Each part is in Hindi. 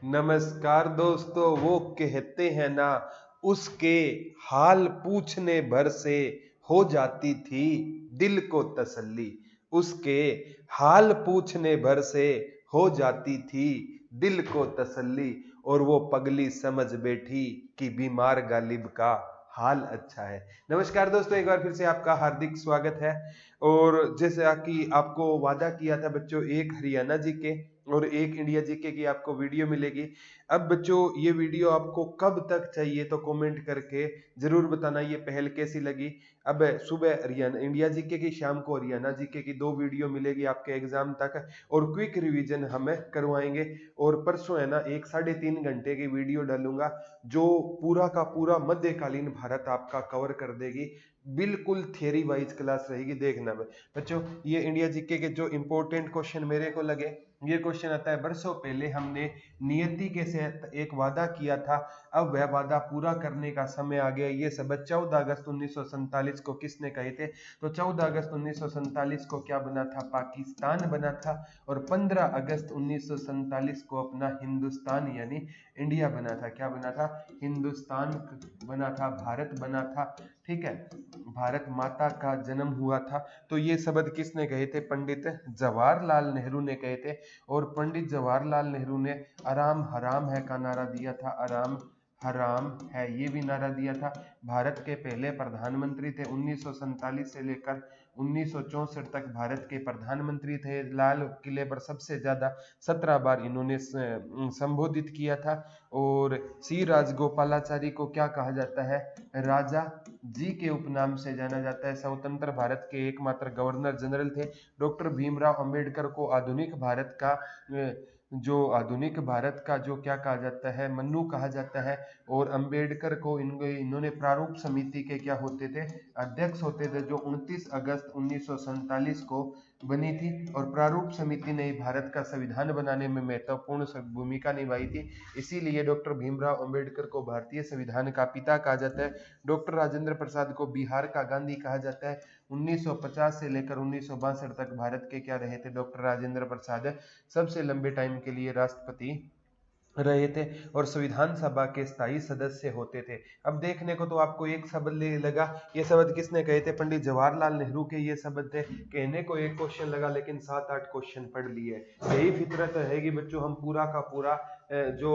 नमस्कार दोस्तों। वो कहते हैं ना, उसके हाल पूछने भर से हो जाती थी दिल को तसल्ली। उसके हाल पूछने भर से हो जाती थी दिल को तसल्ली। और वो पगली समझ बैठी कि बीमार गालिब का हाल अच्छा है। नमस्कार दोस्तों, एक बार फिर से आपका हार्दिक स्वागत है। और जैसा कि आपको वादा किया था बच्चों, एक हरियाणा जी के और एक इंडिया जीके की आपको वीडियो मिलेगी। अब बच्चों, ये वीडियो आपको कब तक चाहिए तो कमेंट करके जरूर बताना ये पहल कैसी लगी। अब सुबह हरियाणा इंडिया जीके की, शाम को हरियाणा जीके की 2 वीडियो मिलेगी आपके एग्जाम तक। और क्विक रिवीजन हमें करवाएंगे। और परसों है ना, एक 3.5 घंटे की वीडियो डालूंगा जो पूरा का पूरा मध्यकालीन भारत आपका कवर कर देगी। बिल्कुल थियरी वाइज क्लास रहेगी, देखना बच्चों। ये इंडिया जीके के जो इंपॉर्टेंट क्वेश्चन मेरे को लगे, ये क्वेश्चन आता है, बरसों पहले हमने नियति के साथ एक वादा किया था, अब वह वादा पूरा करने का समय आ गया। ये सब 14 अगस्त 1947 को किसने कहे थे? तो 14 अगस्त 1947 को क्या बना था? पाकिस्तान बना था। और 15 अगस्त 1947 को अपना हिंदुस्तान यानी इंडिया बना था। क्या बना था? हिंदुस्तान बना था, भारत बना था। ठीक है, भारत माता का जन्म हुआ था। तो ये शब्द किसने कहे थे? पंडित जवाहरलाल नेहरू ने कहे थे। और पंडित जवाहरलाल नेहरू ने आराम हराम है का नारा दिया था। आराम हराम है, ये भी नारा दिया था। भारत के पहले प्रधानमंत्री थे। 1947 से लेकर 1964 तक भारत के प्रधानमंत्री थे। लाल किले पर सबसे ज्यादा 17 बार इन्होंने संबोधित किया था। और सी राजगोपालाचारी को क्या कहा जाता है? राजा जी के उपनाम से जाना जाता है। स्वतंत्र भारत के एकमात्र गवर्नर जनरल थे। डॉक्टर भीमराव अंबेडकर को आधुनिक भारत का जो क्या कहा जाता है? मन्नू कहा जाता है। और अंबेडकर को इन्होंने प्रारूप समिति के क्या होते थे? अध्यक्ष होते थे, जो 29 अगस्त 1947 को बनी थी। और प्रारूप समिति ने भारत का संविधान बनाने में महत्वपूर्ण भूमिका निभाई थी। इसीलिए डॉक्टर भीमराव अंबेडकर को भारतीय संविधान का पिता कहा जाता है। डॉक्टर राजेंद्र प्रसाद को बिहार का गांधी कहा जाता है। 1950 से लेकर 1962 तक भारत के क्या रहे थे? डॉक्टर राजेंद्र प्रसाद सबसे लंबे टाइम के लिए राष्ट्रपति रहे थे और संविधान सभा के स्थायी सदस्य होते थे। अब देखने को तो आपको एक शब्द लगा, ये शब्द किसने कहे थे? पंडित जवाहरलाल नेहरू के ये शब्द थे। कहने को एक क्वेश्चन लगा, लेकिन 7-8 क्वेश्चन पढ़ लिए। यही फितरत रहेगी बच्चों। हम पूरा का पूरा जो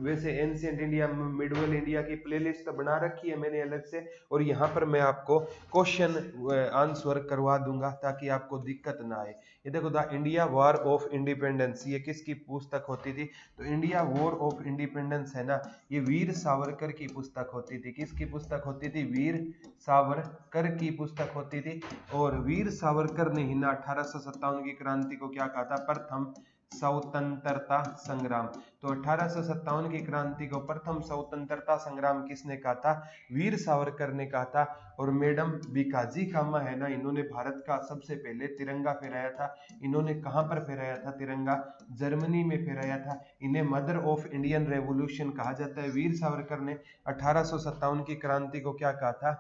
वैसे एंशिएंट इंडिया, मिडवल इंडिया की प्लेलिस्ट तो बना रखी है मैंने अलग से, और यहाँ पर मैं आपको क्वेश्चन आंसर करवा दूंगा ताकि आपको दिक्कत ना आए। ये देखो, the India war of independence, ये किसकी पुस्तक होती थी? तो इंडिया वॉर ऑफ इंडिपेंडेंस है ना, ये वीर सावरकर की पुस्तक होती थी। किसकी पुस्तक होती थी? वीर सावरकर की पुस्तक होती थी। और वीर सावरकर ने ही ना 1857 की क्रांति को क्या कहा था? प्रथम स्वतंत्रता संग्राम। तो 1857 की क्रांति को प्रथम स्वतंत्रता संग्राम किसने कहा था? वीर सावरकर ने कहा था। और मैडम बीकाजी कामा है ना, इन्होंने भारत का सबसे पहले तिरंगा फहराया था। इन्होंने कहां पर फहराया था तिरंगा? जर्मनी में फहराया था। इन्हें मदर ऑफ इंडियन रेवोल्यूशन कहा जाता है। वीर सावरकर ने 1857 की क्रांति को क्या कहा था?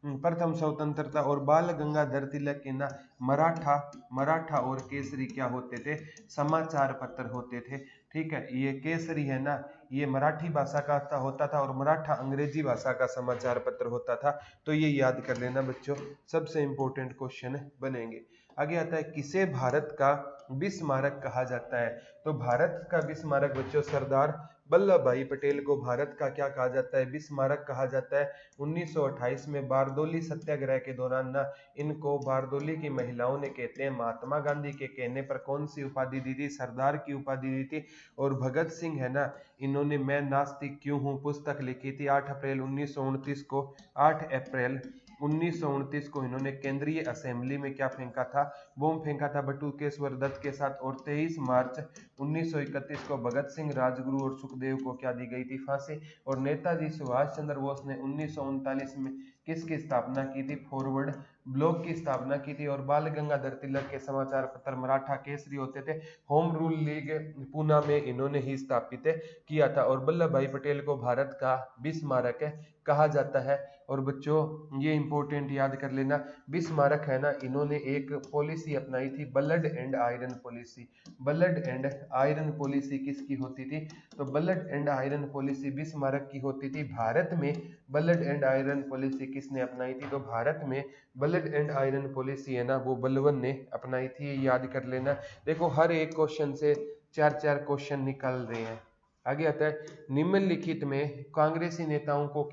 प्रथम स्वतंत्रता। और बाल गंगाधर तिलक के ना मराठा और केसरी क्या होते थे? समाचार पत्र होते थे। ठीक है, ये केसरी है ना, ये मराठी भाषा का होता था, और मराठा अंग्रेजी भाषा का समाचार पत्र होता था। तो ये याद कर लेना बच्चों, सबसे इंपॉर्टेंट क्वेश्चन बनेंगे। आगे आता है, किसे भारत का बिस्मारक कहा जाता है? तो भारत का बिस्मारक बच्चों, सरदार वल्लभ भाई पटेल को भारत का क्या कहा जाता है? बिस्मारक कहा जाता है। 1928 में बारदोली सत्याग्रह के दौरान ना, इनको बारदोली की महिलाओं ने कहते हैं, महात्मा गांधी के कहने पर कौन सी उपाधि दी थी? सरदार की उपाधि दी थी। और भगत सिंह है ना, इन्होंने मैं नास्तिक क्यों हूं पुस्तक लिखी थी 8 अप्रैल 1929 को। 8 अप्रैल 1929 को इन्होंने केंद्रीय असेंबली में क्या फेंका था? बम फेंका था बटुकेश्वर दत्त के साथ। और 23 मार्च 1931 को भगत सिंह, राजगुरु और सुखदेव को क्या दी गई थी? फांसी। और नेताजी सुभाष चंद्र बोस ने 1939 में किसकी स्थापना की थी? फॉरवर्ड ब्लॉक की स्थापना की थी। और बाल गंगाधर तिलक के समाचार पत्र मराठा केसरी होते थे। होम रूल लीग पूना में इन्होंने ही स्थापित किया था। और वल्लभ भाई पटेल को भारत का बिस्मारक कहा जाता है। और बच्चों ये इंपॉर्टेंट याद कर लेना, बिस्मारक है ना, इन्होंने एक पॉलिसी अपनाई थी, blood and iron policy. Blood and iron policy किसकी होती थी? तो ब्लड एंड आयरन पॉलिसी बिस्मारक की होती थी। भारत में ब्लड एंड आयरन पॉलिसी किसने अपनाई थी? तो भारत में ब्लड एंड आयरन पॉलिसी है ना, वो बलवन ने अपनाई थी। ये याद कर लेना। देखो हर एक क्वेश्चन से 4-4 क्वेश्चन निकल रहे हैं। आगे आता है, निम्नलिखित में कांग्रेसी नेताओं को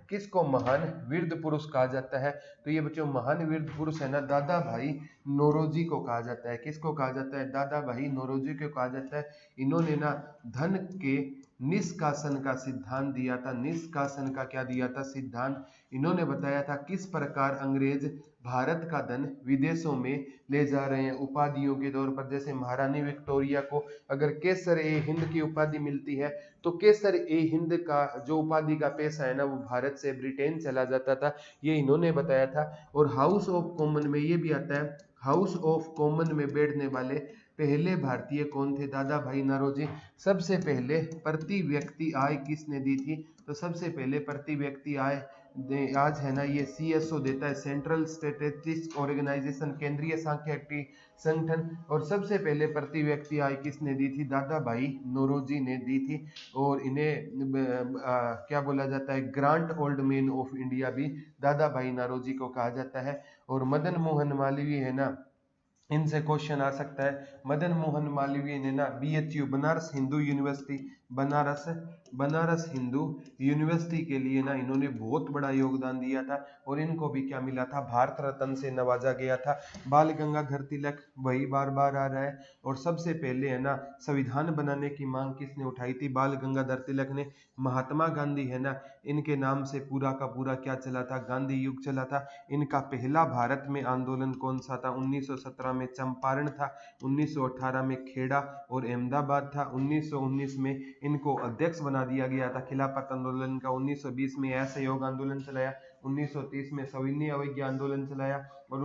किसको महान वीर पुरुष कहा जाता है? तो ये बच्चों महान वीर पुरुष है ना, दादा भाई नौरोजी को कहा जाता है। किसको कहा जाता है? दादा भाई नौरोजी को कहा जाता है। इन्होंने ना धन के निष्कासन का सिद्धांत दिया था। निष्कासन का क्या दिया था? सिद्धांत। इन्होंने बताया था किस प्रकार अंग्रेज भारत का धन विदेशों में ले जा रहे हैं उपाधियों के तौर पर। जैसे महारानी विक्टोरिया को अगर केसर ए हिंद की उपाधि मिलती है तो केसर ए हिंद का जो उपाधि का पैसा है ना, वो भारत से ब्रिटेन चला जाता था। ये इन्होंने बताया था। और हाउस ऑफ कॉमन में ये भी आता है, हाउस ऑफ कॉमन में बैठने वाले पहले भारतीय कौन थे? दादा भाई नौरोजी। सबसे पहले प्रति व्यक्ति आय किसने दी थी? तो सबसे पहले प्रति व्यक्ति आय आज है ना, ये CSO देता है, सेंट्रल स्टैटिस्टिक्स ऑर्गेनाइजेशन, केंद्रीय सांख्यिकी संगठन। और सबसे पहले प्रति व्यक्ति आय किसने दी थी? दादा भाई नौरोजी ने दी थी। और इन्हें क्या बोला जाता है? Grant old man of India भी दादा भाई नौरोजी को कहा जाता है। और मदन मोहन मालवीय है ना, इनसे क्वेश्चन आ सकता है। मदन मोहन मालवीय ने ना BHU Banaras Hindu university, Banaras Hindu university के लिए ना इन्होंने बहुत बड़ा योगदान दिया था। और इनको भी क्या मिला था? भारत रत्न से नवाजा गया था। बाल गंगाधर तिलक वही बार बार आ रहा है। और सबसे पहले है ना संविधान बनाने की मांग किसने उठाई थी? बाल गंगाधर तिलक ने। महात्मा गांधी है ना, इनके नाम से पूरा का पूरा क्या चला था? गांधी युग चला था। इनका पहला भारत में आंदोलन कौन सा था? 1917 में चंपारण था, 1918 में खेड़ा और अहमदाबाद था, 1919 में इनको अध्यक्ष बना दिया गया था खिलाफत आंदोलन का, 1920 में असहयोग आंदोलन चलाया, 1930 में सविनय अवज्ञा आंदोलन चलाया और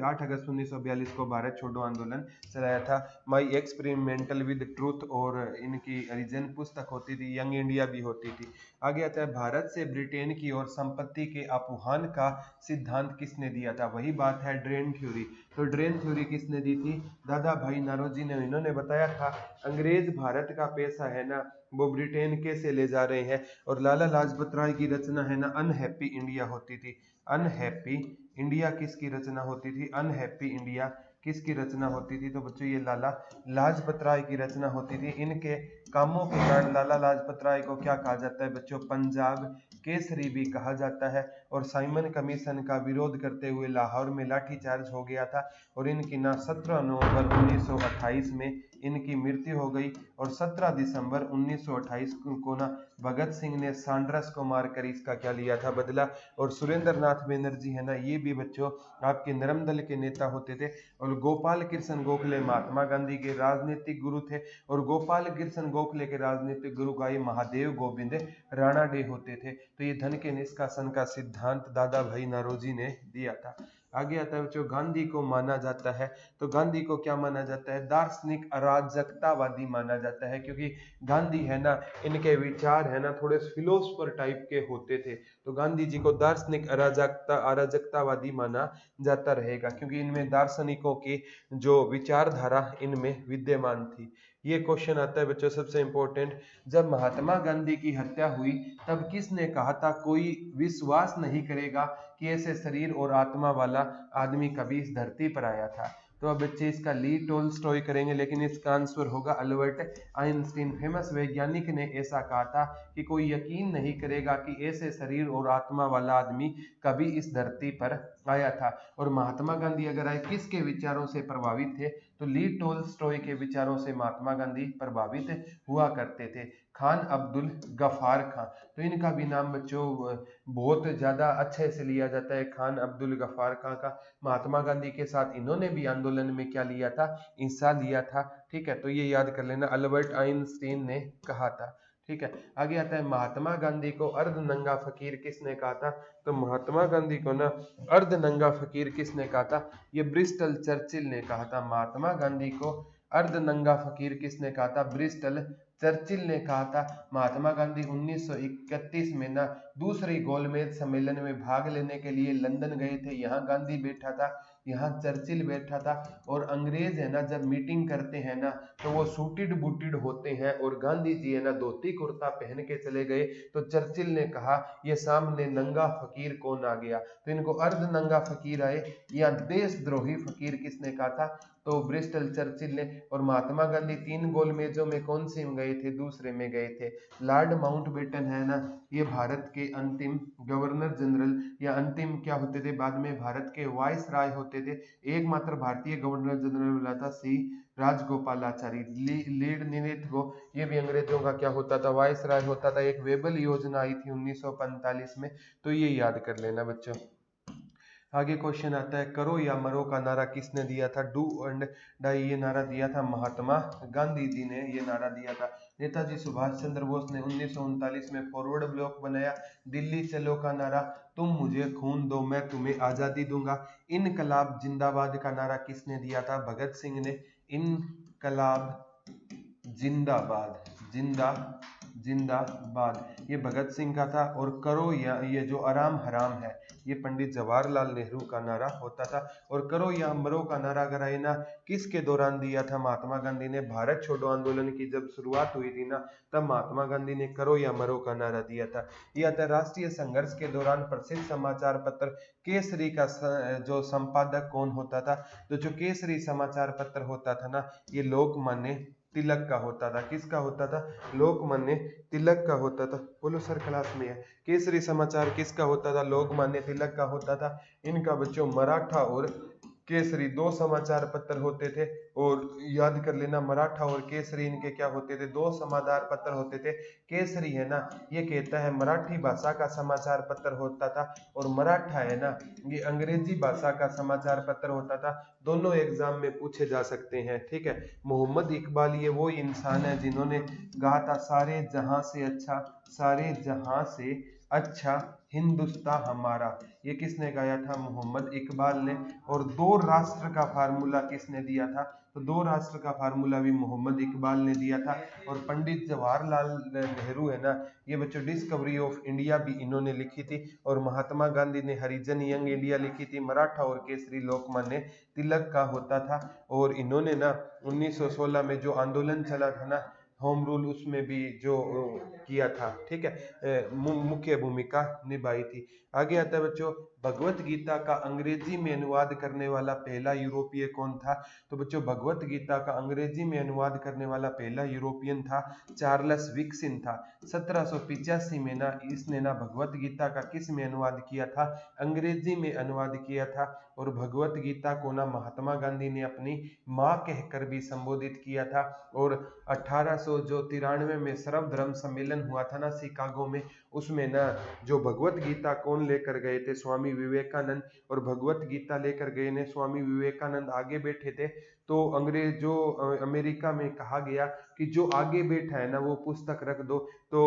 8 अगस्त 1942 को भारत छोड़ो आंदोलन चलाया था। माई एक्सपेरिमेंटल विद ट्रूथ और इनकी रीजन पुस्तक होती थी, यंग इंडिया भी होती थी। आगे आता है, भारत से ब्रिटेन की ओर संपत्ति के अपहान का सिद्धांत किसने दिया था? वही बात है ड्रेन थ्योरी। तो ड्रेन थ्योरी किसने दी थी? दादा भाई नौरोजी ने। इन्होंने बताया था अंग्रेज भारत का पैसा है ना, वो ब्रिटेन कैसे ले जा रहे हैं। और लाला लाजपत राय की रचना है ना अनहैप्पी इंडिया होती थी। अनहैप्पी इंडिया किसकी रचना होती थी? अनहैप्पी इंडिया किसकी रचना होती थी? तो बच्चों ये लाला लाजपत राय की रचना होती थी। इनके कामों के कारण लाला लाजपत राय को क्या कहा जाता है बच्चों? पंजाब केसरी भी कहा जाता है। और साइमन कमीशन का विरोध करते हुए लाहौर में लाठीचार्ज हो गया था। और इनकी ना 17 नवंबर 1928 में इनकी मृत्यु हो गई। और 17 दिसंबर 1928 को ना भगत सिंह ने सांड्रस को मारकर इसका क्या लिया था? बदला। और सुरेंद्र नाथ बनर्जी है ना, ये भी बच्चों आपके नरम दल के नेता होते थे। और गोपाल कृष्ण गोखले महात्मा गांधी के राजनीतिक गुरु थे। और गोपाल कृष्ण गोखले के राजनीतिक गुरु का ये महादेव गोविंद राणाडे होते थे। तो ये धन के निष्कासन का सिद्धांत दादा भाई नौरोजी ने दिया था। आगे आता है बच्चों, गांधी को माना जाता है, तो गांधी को क्या माना जाता है? दार्शनिक अराजकतावादी माना जाता है। क्योंकि गांधी है ना, इनके विचार है ना थोड़े फिलोसफर टाइप के होते थे। तो गांधी जी को दार्शनिक अराजकतावादी माना जाता रहेगा, क्योंकि इनमें दार्शनिकों की जो विचारधारा इनमें विद्यमान थी। ये क्वेश्चन आता है बच्चों सबसे इंपॉर्टेंट, जब महात्मा गांधी की हत्या हुई तब किसने कहा था कोई विश्वास नहीं करेगा कि ऐसे शरीर और आत्मा वाला आदमी कभी इस धरती पर आया था? तो अब बच्चे इसका ली टोल्स्टॉय करेंगे, लेकिन इसका आंसर होगा अल्बर्ट आइंस्टीन। फेमस वैज्ञानिक ने ऐसा कहा था कि कोई यकीन नहीं करेगा कि ऐसे शरीर और आत्मा वाला आदमी कभी इस धरती पर आया था। और महात्मा गांधी अगर आए किसके विचारों से प्रभावित थे? तो ली टोल्स्टॉय के विचारों से महात्मा गांधी प्रभावित हुआ करते थे। खान अब्दुल गफार खां, तो इनका भी नाम बच्चों बहुत ज्यादा अच्छे से लिया जाता है, खान अब्दुल गफार खां का। महात्मा गांधी के साथ इन्होंने भी आंदोलन में क्या लिया था? हिस्सा लिया था। ठीक है, तो ये याद कर लेना, अल्बर्ट आइंस्टीन ने कहा था। ठीक है। आगे आता है महात्मा गांधी को अर्ध नंगा फकीर किसने कहा था? तो महात्मा गांधी को ना अर्ध नंगा फकीर किसने कहा था? ये ब्रिस्टल चर्चिल ने कहा था। महात्मा गांधी को अर्ध नंगा फकीर किसने कहा था? ब्रिस्टल चर्चिल ने कहा था। महात्मा गांधी 1931 में ना दूसरे गोलमेज सम्मेलन में भाग लेने के लिए लंदन गए थे। यहाँ गांधी बैठा था, यहाँ चर्चिल बैठा था। और अंग्रेज है ना जब मीटिंग करते हैं ना तो वो सूटेड बूटेड होते हैं और गांधी जी है ना धोती कुर्ता पहन के चले गए। तो चर्चिल ने कहा ये सामने नंगा फकीर कौन आ गया? तो इनको अर्ध नंगा फकीर आए या देशद्रोही फकीर किसने कहा था? तो ब्रिस्टल चर्चिल ने। और महात्मा गांधी 3 गोलमेजों में कौन से में गए थे? दूसरे में गए थे। लॉर्ड माउंटबेटन है ना ये भारत के अंतिम गवर्नर जनरल या अंतिम क्या होते थे? बाद में भारत के वाइस राय होते थे। एकमात्र भारतीय गवर्नर जनरल मिला था सी राजगोपालाचारी। लीड निमित्त को ये भी अंग्रेजों का क्या होता था? वाइस राय होता था। एक वेबल योजना आई थी 1945 में, तो ये याद कर लेना बच्चों। आगे क्वेश्चन आता है करो या मरो का नारा किसने दिया था? डू एंड डाई ये नारा दिया था महात्मा गांधी जी ने ये नारा दिया था। नेताजी सुभाष चंद्र बोस ने 1939 में फॉरवर्ड ब्लॉक बनाया। दिल्ली चलो का नारा तुम मुझे खून दो मैं तुम्हें आजादी दूंगा। इनकलाब जिंदाबाद का नारा किसने दिया था? भगत सिंह ने। इनकलाब जिंदाबाद जिंदाबाद ये भगत सिंह का था। और करो या ये जो आराम हराम है ये पंडित जवाहरलाल नेहरू का नारा होता था। और करो या मरो का नारा अगर आए ना किसके दौरान दिया था? महात्मा गांधी ने। भारत छोड़ो आंदोलन की जब शुरुआत हुई थी ना तब महात्मा गांधी ने करो या मरो का नारा दिया था। यह था राष्ट्रीय संघर्ष के दौरान प्रसिद्ध समाचार पत्र केसरी का जो संपादक कौन होता था? तो जो केसरी समाचार पत्र होता था ना ये लोकमान्य तिलक का होता था। किसका होता था? लोकमान्य तिलक का होता था। बोलो सर क्लास में है। केसरी समाचार किसका होता था? लोकमान्य तिलक का होता था। इनका बच्चों मराठा और केसरी 2 समाचार पत्र होते थे। और याद कर लेना मराठा और केसरी इनके क्या होते थे? 2 समाचार पत्र होते थे। केसरी है ना ये कहता है मराठी भाषा का समाचार पत्र होता था और मराठा है ना ये अंग्रेजी भाषा का समाचार पत्र होता था। दोनों एग्जाम में पूछे जा सकते हैं। ठीक है। मोहम्मद इकबाल ये वो इंसान है जिन्होंने कहा था सारे जहां से अच्छा हिंदुस्तान हमारा। ये किसने गाया था? मोहम्मद इकबाल ने। और 2 राष्ट्र का फार्मूला किसने दिया था? तो 2 राष्ट्र का फार्मूला भी मोहम्मद इकबाल ने दिया था। और पंडित जवाहरलाल नेहरू है ना ये बच्चों डिस्कवरी ऑफ इंडिया भी इन्होंने लिखी थी। और महात्मा गांधी ने हरिजन यंग इंडिया लिखी थी। मराठा और केसरी लोकमान्य तिलक का होता था। और इन्होंने ना 1916 में जो आंदोलन चला था ना होम रूल उसमें भी जो किया था। ठीक है। मुख्य भूमिका निभाई थी। आगे आता है बच्चों भगवत गीता का अंग्रेजी में अनुवाद करने वाला पहला यूरोपीय कौन था? तो बच्चों भगवत गीता का अंग्रेजी में अनुवाद करने वाला पहला यूरोपियन था चार्ल्स विक्सिन था। 1785 में ना इसने ना भगवत गीता का किस में अनुवाद किया था? अंग्रेजी में अनुवाद किया था। और भगवत गीता को ना महात्मा गांधी ने अपनी माँ कहकर भी संबोधित किया था। और 1893 में सर्वधर्म सम्मेलन हुआ था ना शिकागो में, उसमें ना जो भगवत गीता कौन लेकर गए थे? स्वामी विवेकानंद। और भगवत गीता लेकर गए ने स्वामी विवेकानंद आगे बैठे थे। तो अमेरिका में कहा गया कि जो आगे बैठा है ना वो पुस्तक रख दो। तो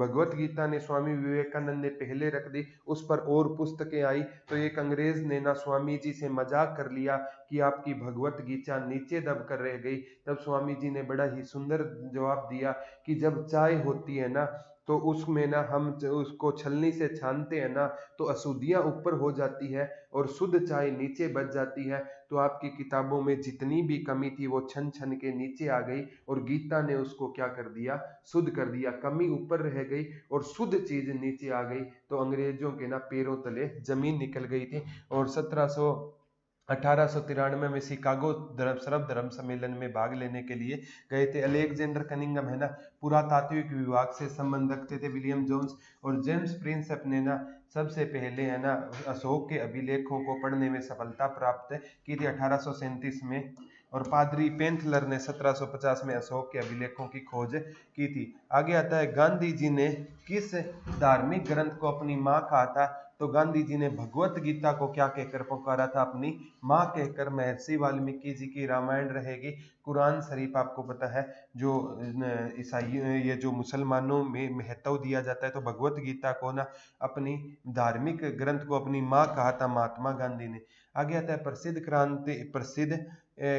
भगवत गीता ने स्वामी विवेकानंद ने पहले रख दी, उस पर और पुस्तकें आई। तो एक अंग्रेज ने ना स्वामी जी से मजाक कर लिया कि आपकी भगवत गीता नीचे दब कर रह गई। तब स्वामी जी ने बड़ा ही सुंदर जवाब दिया कि जब चाय होती है ना तो उसमें ना हम उसको छलनी से छानते हैं ना तो अशुद्धियां ऊपर हो जाती है और शुद्ध चाय नीचे बच जाती है। तो आपकी किताबों में जितनी भी कमी थी वो छन छन के नीचे आ गई और गीता ने उसको क्या कर दिया? शुद्ध कर दिया। कमी ऊपर रह गई और शुद्ध चीज नीचे आ गई। तो अंग्रेजों के ना पैरों तले जमीन निकल गई थी। और 1893 में शिकागो सर्वधर्म सम्मेलन में भाग लेने के लिए गए थे। अलेक्जेंडर कनिंघम है ना पुरातात्विक विभाग से संबंध रखते थे। विलियम जोन्स और जेम्स प्रिंसेप ने ना सबसे पहले है ना अशोक के अभिलेखों को पढ़ने में सफलता प्राप्त की थी 1837 में। और पादरी पेंथलर ने 1750 में अशोक के अभिलेखों की खोज की थी। आगे आता है गांधी जी ने किस धार्मिक ग्रंथ को अपनी माँ कहा था? तो गांधी जी ने भगवत गीता को क्या कहकर पुकारा था? अपनी माँ कहकर। महर्षि वाल्मीकि जी की रामायण रहेगी। कुरान शरीफ आपको पता है जो ईसाई ये जो मुसलमानों में महत्व दिया जाता है, तो भगवत गीता को ना अपनी धार्मिक ग्रंथ को अपनी माँ कहा था महात्मा गांधी ने। आगे आता है प्रसिद्ध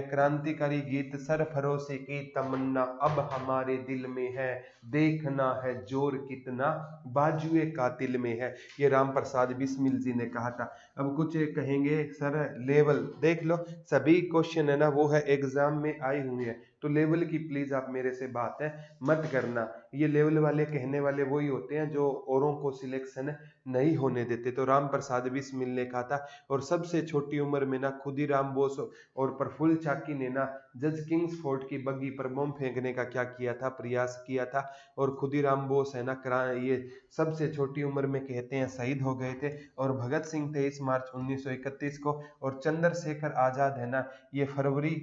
क्रांतिकारी गीत सरफरोशी की तमन्ना अब हमारे दिल में है, देखना है जोर कितना बाजुए कातिल में है। ये राम प्रसाद बिस्मिल जी ने कहा था। अब कुछ कहेंगे सर लेवल देख लो, सभी क्वेश्चन है ना वो है एग्जाम में आए हुए हैं, तो लेवल की प्लीज आप मेरे से बात है मत करना। ये लेवल वाले कहने वाले वही होते हैं जो औरों को सिलेक्शन नहीं होने देते। तो राम प्रसाद बिस्मिल ने कहा था। और सबसे छोटी उम्र में ना खुदीराम बोस और प्रफुल्ल चाकी ने ना जज किंग्स फोर्ट की बग्गी पर बम फेंकने का क्या किया था? प्रयास किया था। और खुदीराम बोस है ना ये सबसे छोटी उम्र में कहते हैं शहीद हो गए थे। और भगत सिंह 23 मार्च 1931 को, और चंद्रशेखर आजाद है ना ये फरवरी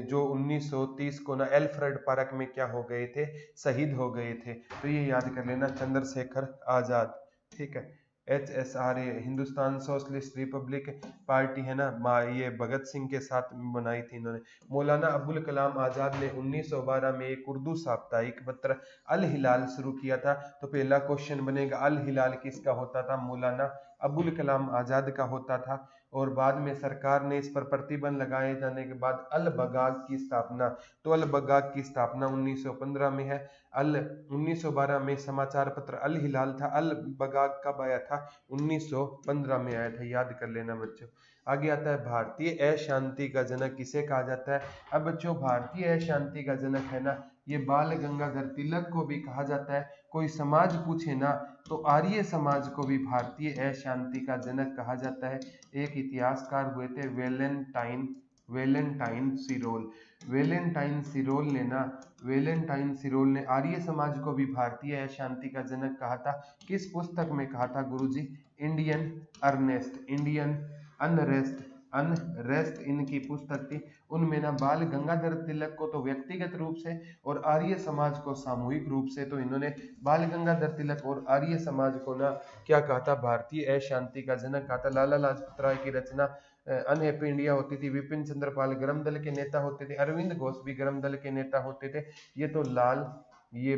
जो 1930 को ना एल्फ्रेड पार्क में क्या हो गए थे? शहीद हो गए थे। तो ये याद कर लेना चंद्रशेखर आजाद। ठीक है। HSRA Hindustan socialist Republic party है ना ये भगत सिंह के साथ बनाई थी इन्होंने। मौलाना अबुल कलाम आजाद ने 1912 में एक उर्दू साप्ताहिक पत्र अल हिलाल शुरू किया था। तो पहला क्वेश्चन बनेगा अल हिलाल किसका होता था? मौलाना अबुल कलाम आजाद का होता था। और बाद में सरकार ने इस पर प्रतिबंध लगाए जाने के बाद अल बगाग की स्थापना, तो अल बगाग की स्थापना 1915 में है। 1912 में समाचार पत्र अल हिलाल था। अल बगाग कब आया था? 1915 में आया था, याद कर लेना बच्चों। आगे आता है भारतीय अशांति का जनक किसे कहा जाता है? अब बच्चों भारतीय अशांति का जनक है ना ये बाल गंगाधर तिलक को भी कहा जाता है। कोई समाज पूछे ना तो आर्य समाज को भी भारतीय अशांति का जनक कहा जाता है। एक इतिहासकार हुए थे वेलेंटाइन सिरोल। वेलेंटाइन सिरोल ने आर्य समाज को भी भारतीय अशांति का जनक कहा था। किस पुस्तक में कहा था गुरुजी? इंडियन अनरेस्ट इनकी पुस्तक थी। उनमें ना बाल गंगाधर तिलक को तो व्यक्तिगत रूप से और आर्य समाज को सामूहिक रूप से, तो इन्होंने बाल गंगाधर तिलक और आर्य समाज को ना क्या कहा था? भारतीय अशांति का जनक कहा था। लाला लाजपत राय की रचना अनहैप्पी इंडिया होती थी। विपिन चंद्र पाल गरम दल के नेता होते थे। अरविंद घोष भी गरम दल के नेता होते थे। ये तो लाल, ये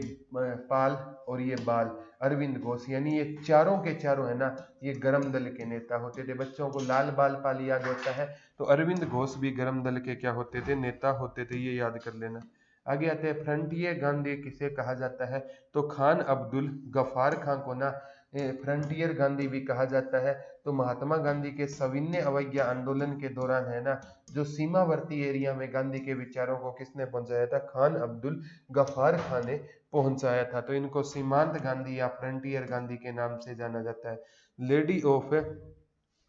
पाल और ये बाल, अरविंद घोष, यानी ये चारों के चारों है ना ये गरम दल के नेता होते थे। बच्चों को लाल बाल पाल याद होता है, तो अरविंद घोष भी गरम दल के क्या होते थे? नेता होते थे, ये याद कर लेना। आगे आते हैं फ्रंटियर गांधी किसे कहा जाता है? तो खान अब्दुल गफार खान को ना फ्रंटियर गांधी भी कहा जाता है। तो महात्मा गांधी के सविनय अवज्ञा आंदोलन के दौरान है ना जो सीमावर्ती एरिया में गांधी के विचारों को किसने पहुंचाया था? खान अब्दुल गफार खान ने पहुंचाया था। तो इनको सीमांत गांधी या फ्रंटियर गांधी के नाम से जाना जाता है। लेडी ऑफ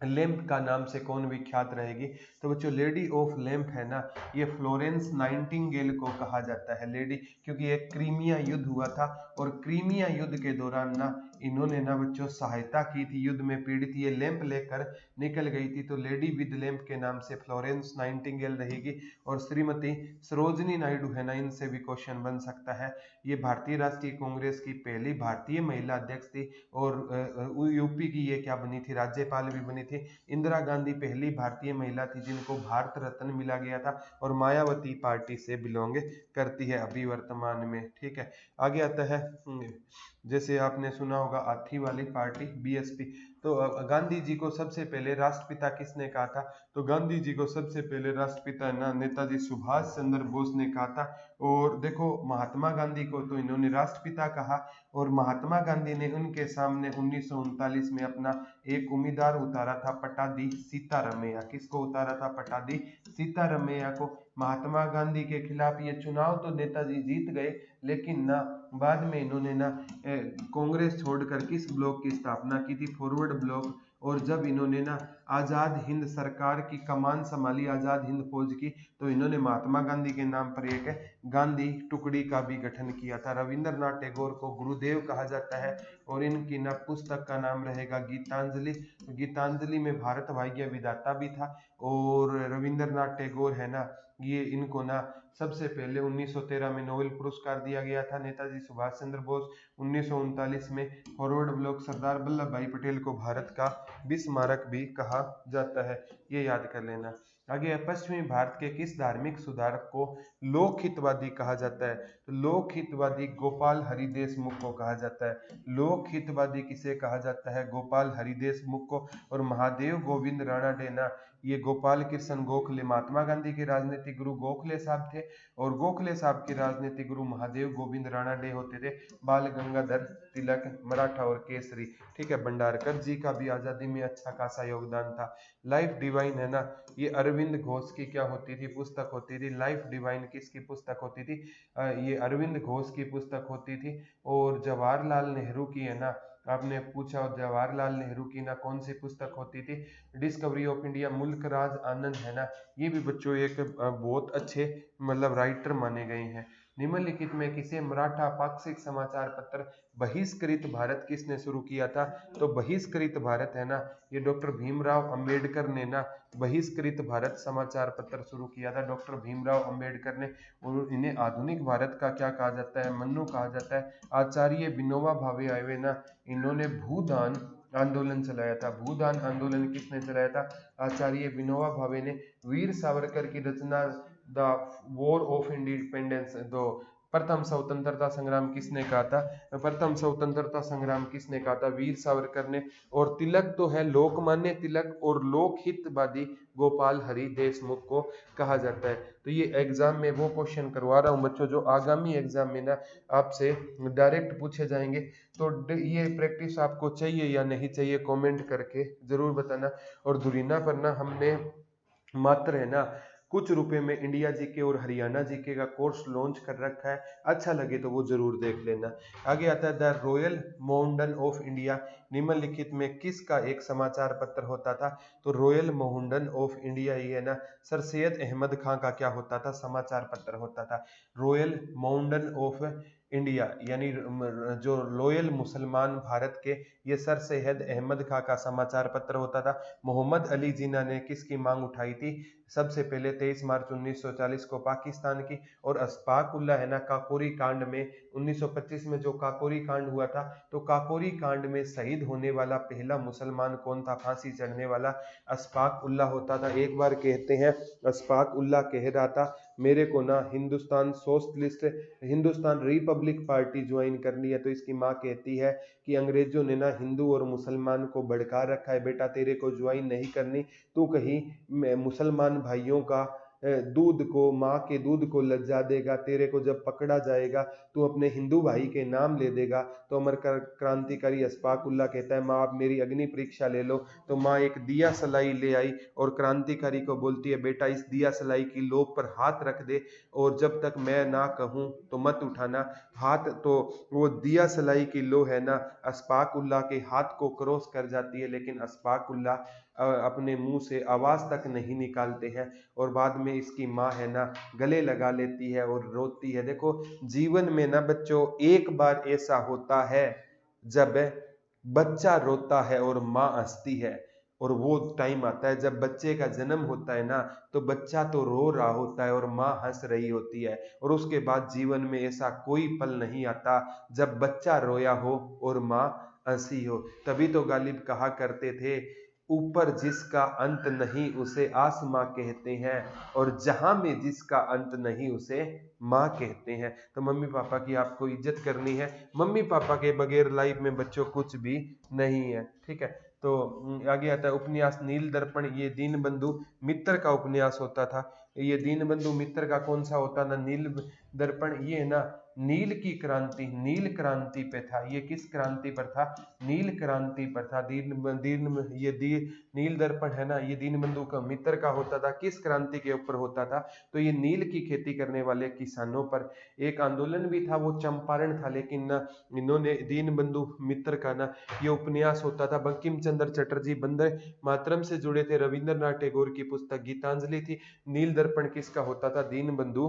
लैंप का नाम से कौन विख्यात रहेगी? तो बच्चों लेडी ऑफ लैंप है ना ये फ्लोरेंस नाइटिंगेल को कहा जाता है। लेडी, क्योंकि एक क्रीमिया युद्ध हुआ था और क्रीमिया युद्ध के दौरान ना इन्होंने ना बच्चों सहायता की थी, युद्ध में पीड़ित ये लैंप लेकर निकल गई थी। तो लेडी विद लैंप के नाम से फ्लोरेंस नाइटिंगेल रहेगी। और श्रीमती सरोजनी नायडू है ना इनसे भी क्वेश्चन बन सकता है। ये भारतीय राष्ट्रीय कांग्रेस की पहली भारतीय महिला अध्यक्ष थी। और यूपी की ये क्या बनी थी? राज्यपाल भी बनी थी। इंदिरा गांधी पहली भारतीय महिला थी जिनको भारत रत्न मिला गया था। और मायावती पार्टी से बिलोंग करती है अभी वर्तमान में। ठीक है। आगे आता है जैसे आपने सुना होगा हाथी वाली पार्टी बीएसपी। तो गांधी जी को सबसे पहले राष्ट्रपिता किसने कहा था? तो गांधी जी को सबसे पहले राष्ट्रपिता ना नेताजी सुभाष चंद्र बोस ने कहा था। और देखो महात्मा गांधी को तो इन्होंने राष्ट्रपिता कहा। और महात्मा गांधी ने उनके सामने 1939 में अपना एक उम्मीदवार उतारा था, पटादी सीतारामैया। किसको उतारा था? पटादी सीतारामैया को। महात्मा गांधी के खिलाफ ये चुनाव तो नेताजी जीत गए, लेकिन ना बाद में इन्होंने ना कांग्रेस छोड़कर किस ब्लॉक की स्थापना की थी? Forward block. और जब इन्होंने ना आजाद हिंद सरकार की कमान संभाली, आजाद हिंद फौज की, तो इन्होंने महात्मा गांधी के नाम पर एक गांधी टुकड़ी का भी गठन किया था। रविंद्रनाथ टैगोर को गुरुदेव कहा जाता है। और इनकी ना पुस्तक का नाम रहेगा गीतांजलि। गीतांजलि में भारत भाग्य विधाता भी था। और रविंद्रनाथ टैगोर है ना ये इनको ना सबसे पहले 1913 में नोबेल पुरस्कार दिया गया था। नेताजी सुभाष चंद्र बोस 1939 में, फॉरवर्ड ब्लॉक सरदार वल्लभ भाई पटेल को भारत का बिस्मारक भी कहा जाता है, ये याद कर लेना। आगे है, पश्चिमी भारत के किस धार्मिक सुधारक को लोकहितवादी कहा जाता है? तो लोकहितवादी गोपाल हरि देशमुख को कहा जाता है। लोकहितवादी किसे कहा जाता है? गोपाल हरि देशमुख को। और महादेव गोविंद राणाडे ना, ये गोपाल कृष्ण गोखले महात्मा गांधी के राजनीतिक गुरु गोखले साहब थे, और गोखले साहब के राजनीतिक गुरु महादेव गोविंद राणाडे होते थे बाल गंगाधर तिलक, मराठा और केसरी। ठीक है, भंडारकर जी का भी आजादी में अच्छा खासा योगदान था। लाइफ डिवाइन है ना, ये अरविंद घोष की क्या होती थी? पुस्तक होती थी। लाइफ डिवाइन किसकी पुस्तक होती थी? ये अरविंद घोष की पुस्तक होती थी। और जवाहरलाल नेहरू की है ना, आपने पूछा जवाहरलाल नेहरू की ना कौन सी पुस्तक होती थी? डिस्कवरी ऑफ इंडिया, मुल्क राज आनंद है ना, ये भी बच्चों एक बहुत अच्छे मतलब राइटर माने गए हैं। निम्नलिखित में किसे मराठा पाक्षिक समाचार पत्र बहिष्कृत भारत किसने शुरू किया था? तो बहिष्कृत भारत है ना, ये डॉक्टर भीमराव अंबेडकर ने ना बहिष्कृत भारत समाचार पत्र शुरू किया था, डॉक्टर भीमराव अंबेडकर ने। और इन्हें आधुनिक भारत का क्या कहा जाता है? मन्नू कहा जाता है। आचार्य विनोबा भावे आए ना, इन्होंने भूदान आंदोलन चलाया था। भूदान आंदोलन किसने चलाया था? आचार्य विनोबा भावे ने। वीर सावरकर की रचना द वॉर ऑफ इंडिपेंडेंस, दो प्रथम स्वतंत्रता संग्राम किसने कहा था? प्रथम स्वतंत्रता संग्राम किसने कहा था? वीर सावरकर ने। और तिलक तो है लोकमान्य तिलक, और लोकहितवादी गोपाल हरि देशमुख को कहा जाता है। तो ये एग्जाम में वो क्वेश्चन करवा रहा हूँ बच्चों जो आगामी एग्जाम में ना आपसे डायरेक्ट पूछे जाएंगे। तो ये प्रैक्टिस आपको चाहिए या नहीं चाहिए, कमेंट करके जरूर बताना। और धुरीना पर ना हमने मात्र है ना कुछ रुपए में इंडिया जीके और हरियाणा जीके का कोर्स लॉन्च कर रखा है, अच्छा लगे तो वो जरूर देख लेना। आगे आता है the royal mountain of India, निम्नलिखित में किसका एक समाचार पत्र होता था? तो रॉयल माउंटेन ऑफ इंडिया ये है ना सर सैयद अहमद खां का क्या होता था? समाचार पत्र होता था। रॉयल माउंटेन ऑफ इंडिया यानी जो लोयल मुसलमान भारत के, ये सर सैयद अहमद खां का समाचार पत्र होता था। मोहम्मद अली जिन्ना ने किसकी मांग उठाई थी? सबसे पहले 23 मार्च 1940 को पाकिस्तान की। और अशफाक उल्लाह है ना काकोरी कांड में 1925 में जो काकोरी कांड हुआ था, तो काकोरी कांड में शहीद होने वाला पहला मुसलमान कौन था? फांसी चढ़ने वाला अशफाक उल्लाह होता था। एक बार कहते हैं अशफाक उल्लाह कह रहा था मेरे को ना Hindustan socialist Hindustan Republic party join करनी है। तो इसकी माँ कहती है कि अंग्रेजों ने ना हिंदू और मुसलमान को भड़का रखा है, बेटा तेरे को ज्वाइन नहीं करनी, तू कहीं मुसलमान भाइयों का दूध को, माँ के दूध को लज्जा देगा, तेरे को जब पकड़ा जाएगा तू अपने हिंदू भाई के नाम ले देगा। तो अमर क्रांतिकारी अशफाक उल्लाह कहता है माँ आप मेरी अग्नि परीक्षा ले लो। तो माँ एक दिया सलाई ले आई और क्रांतिकारी को बोलती है बेटा इस दिया सलाई की लोब पर हाथ रख दे और जब तक मैं ना कहूँ तो मत उठाना हाथ। तो वो दिया सलाई की लो है ना अशफाक उल्लाह के हाथ को क्रॉस कर जाती है, लेकिन अशफाक उल्लाह अपने मुंह से आवाज तक नहीं निकालते हैं। और बाद में इसकी माँ है ना गले लगा लेती है और रोती है। देखो जीवन में ना बच्चों एक बार ऐसा होता है जब बच्चा रोता है और माँ हंसती है, और वो टाइम आता है जब बच्चे का जन्म होता है ना तो बच्चा तो रो रहा होता है और माँ हंस रही होती है। और उसके बाद जीवन में ऐसा कोई पल नहीं आता जब बच्चा रोया हो और माँ हंसी हो। तभी तो गालिब कहा करते थे ऊपर जिसका अंत नहीं उसे आसमां कहते हैं, और जहां में जिसका अंत नहीं उसे माँ कहते हैं। तो मम्मी पापा की आपको इज्जत करनी है, मम्मी पापा के बगैर लाइफ में बच्चों कुछ भी नहीं है। ठीक है, तो आगे आता है उपन्यास नील दर्पण, ये दीनबंधु मित्र का उपन्यास होता था। ये दीनबंधु मित्र का कौन सा होता ना नील दर्पण, ये है ना नील की क्रांति, नील क्रांति पे था। ये किस क्रांति पर था? नील क्रांति पर था। नील दर्पण है ना ये दीनबंधु का मित्र का होता था। किस क्रांति के ऊपर होता था? तो ये नील की खेती करने वाले किसानों पर एक आंदोलन भी था, वो चंपारण था, लेकिन ना इन्होंने दीनबंधु मित्र का ना ये उपन्यास होता था। बंकिम चंद्र चटर्जी वंदे मातरम से जुड़े थे। रविंद्रनाथ टैगोर की पुस्तक गीतांजलि थी। नील दर्पण किसका होता था? दीनबंधु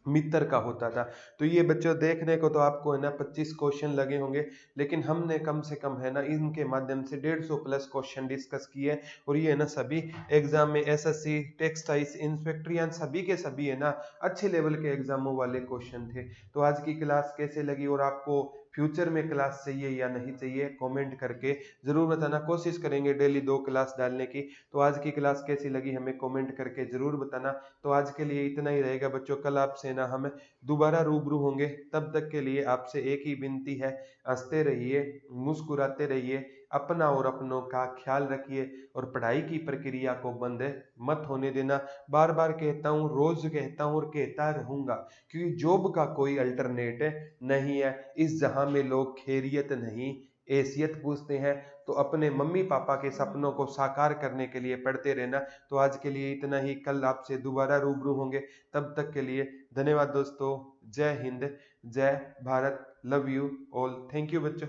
मित्र का होता था। तो ये बच्चों देखने को तो आपको है ना 25 क्वेश्चन लगे होंगे, लेकिन हमने कम से कम है ना इनके माध्यम से 150 प्लस क्वेश्चन डिस्कस किए। और ये है ना सभी एग्जाम में एसएससी टेक्सटाइल्स इंस्पेक्टर सभी के सभी है ना अच्छे लेवल के एग्जामों वाले क्वेश्चन थे। तो आज की क्लास कैसे लगी और आपको फ्यूचर में क्लास चाहिए या नहीं चाहिए, कमेंट करके जरूर बताना। कोशिश करेंगे डेली 2 क्लास डालने की। तो आज की क्लास कैसी लगी हमें कमेंट करके जरूर बताना। तो आज के लिए इतना ही रहेगा बच्चों, कल आपसे ना हम दोबारा रूबरू होंगे। तब तक के लिए आपसे एक ही विनती है, हंसते रहिए, मुस्कुराते रहिए, अपना और अपनों का ख्याल रखिए और पढ़ाई की प्रक्रिया को बंद मत होने देना। बार बार कहता हूँ, रोज कहता हूँ और कहता रहूंगा, क्योंकि जॉब का कोई अल्टरनेट नहीं है। इस जहां में लोग खैरियत नहीं हैसियत पूछते हैं। तो अपने मम्मी पापा के सपनों को साकार करने के लिए पढ़ते रहना। तो आज के लिए इतना ही, कल आपसे दोबारा रूबरू होंगे। तब तक के लिए धन्यवाद दोस्तों। जय हिंद, जय Bharat, love you all, thank you बच्चों।